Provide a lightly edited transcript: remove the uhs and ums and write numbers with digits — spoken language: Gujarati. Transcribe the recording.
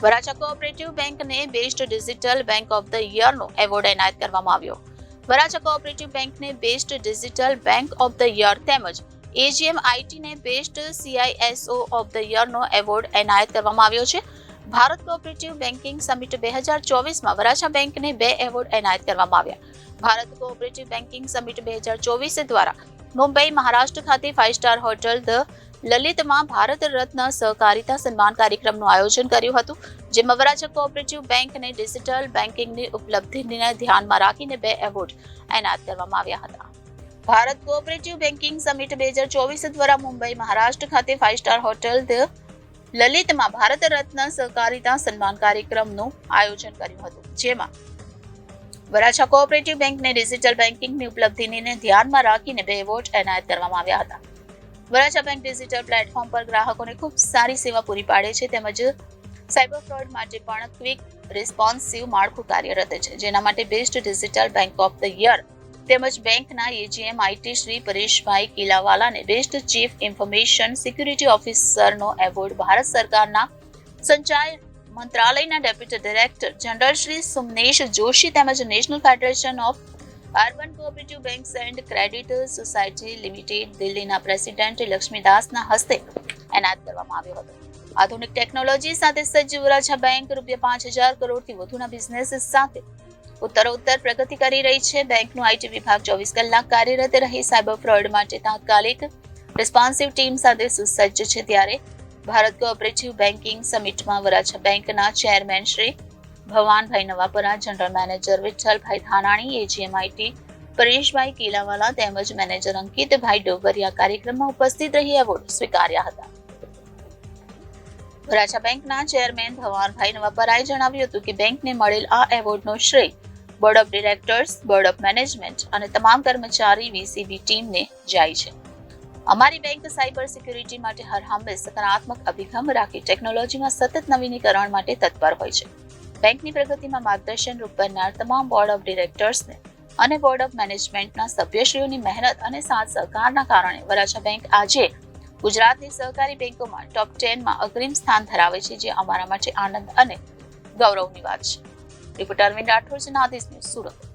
વરાછા કોઓપરેટિવ બેંકને best digital bank of the યરનો એવોર્ડ એનાયત કરવામાં આવ્યો. વરાછા કોઓપરેટિવ બેંકને best digital bank of the year તેમજ એજીએમ આઈટીને બેસ્ટ CISO ઓફ ધ યરનો એવોર્ડ એનાયત કરવામાં આવ્યો છે. ભારત કોઓપરેટિવ બેન્કિંગ સમિટ 2024માં વરાછા બેંકને 2 એવોર્ડ એનાયત કરવામાં આવ્યા. ભારત કોઓપરેટિવ બેન્કિંગ સમિટ 2024 દ્વારા મુંબઈ મહારાષ્ટ્ર ખાતે 5 star hotel the લલિતમાં Bharat Ratna સહકારિતા સન્માન કાર્યક્રમનું આયોજન કર્યું હતું, જેમાં વરાછા કોઓપરેટિવ બેંકને ડિજિટલ બેન્કિંગની ઉપલબ્ધિને ધ્યાનમાં રાખીને 2 એવોર્ડ એનાયત કરવામાં આવ્યા હતા. ભારત કોઓપરેટિવ બેન્કિંગ સમિટ 2024 દ્વારા મુંબઈ મહારાષ્ટ્ર ખાતે 5 star hotel the લલિતમાં Bharat Ratna સહકારિતા સન્માન કાર્યક્રમનું આયોજન કર્યું હતું, જેમાં વરાછા કોઓપરેટિવ બેંકને ડિજિટલ બેન્કિંગની ઉપલબ્ધિને ધ્યાનમાં રાખીને 2 એવોર્ડ એનાયત કરવામાં આવ્યા હતા. વરાછા બેંક ડિજિટલ પ્લેટફોર્મ પર ગ્રાહકોને ખૂબ સારી સેવા પૂરી પાડે છે તેમજ સાયબર ફ્રોડ માટે પણ ક્વિક રિસ્પોન્સિવ માળખું કાર્યરત છે, જેના માટે best digital bank of the year તેમજ બેંકના એજીએમ આઈટી શ્રી પરેશભાઈ કિલાવાલાને બેસ્ટ ચીફ ઇન્ફોર્મેશન સિક્યુરિટી ઓફિસરનો એવોર્ડ ભારત સરકારના સંચાર મંત્રાલયના deputy director general Shri Sumnesh Joshi તેમજ national federation of urban cooperative banks and credit society limited દિલ્હીના પ્રેસિડેન્ટ લક્ષ્મીદાસના હસ્તે એનાયત કરવામાં આવ્યો હતો. આધુનિક ટેકનોલોજી સાથે સજ્જ વરાછા બેંક ₹5,000 કરોડથી વધુના બિઝનેસ સાથે ઉત્તરોત્તર પ્રગતિ કરી રહી છે. બેંકનું આઈટી વિભાગ 24 કલાક કાર્યરત રહી સાયબર ફ્રોડ માટે તાત્કાલિક રિસ્પોન્સિવ ટીમ સાથે સુસજ્જ છે. ત્યારે ભારત કોઓપરેટિવ બેન્કિંગ સમિટમાં વરાછા બેંકના chairman Shri Bhavanbhai Navapara, general manager Vitthalbhai Dhanani, AGM IT Pareshbhai Kilawala તેમજ મેનેજર અંકિતભાઈ ડોબરિયા કાર્યક્રમમાં ઉપસ્થિત રહી એવોર્ડ સ્વીકાર્યા હતા. વરાછા બેંકના ચેરમેન ભવાનભાઈ નવાપરાએ જણાવ્યું હતું કે બેંકને મળેલ આ એવોર્ડનો શ્રેય board of directors, board of management અને તમામ કર્મચારી VCB ટીમને જાય છે. અમારી બેંક સાયબર સિક્યુરિટી માટે હરહંમેશ સકારાત્મક અભિગમ રાખી ટેકનોલોજીમાં સતત નવીનીકરણ માટે તત્પર હોય છે. બેંકની પ્રગતિમાં માર્ગદર્શન રૂપ બનનાર તમામ બોર્ડ ઓફ ડિરેક્ટર્સને અને બોર્ડ ઓફ મેનેજમેન્ટના સભ્યશ્રીઓની મહેનત અને સાથ સહકારના કારણે વરાછા બેંક આજે ગુજરાતની સહકારી બેંકોમાં ટોપ 10માં અગ્રીમ સ્થાન ધરાવે છે, જે અમારા માટે આનંદ અને ગૌરવની વાત છે. Reporter Arvind Rathod, Janadesh news, Surat.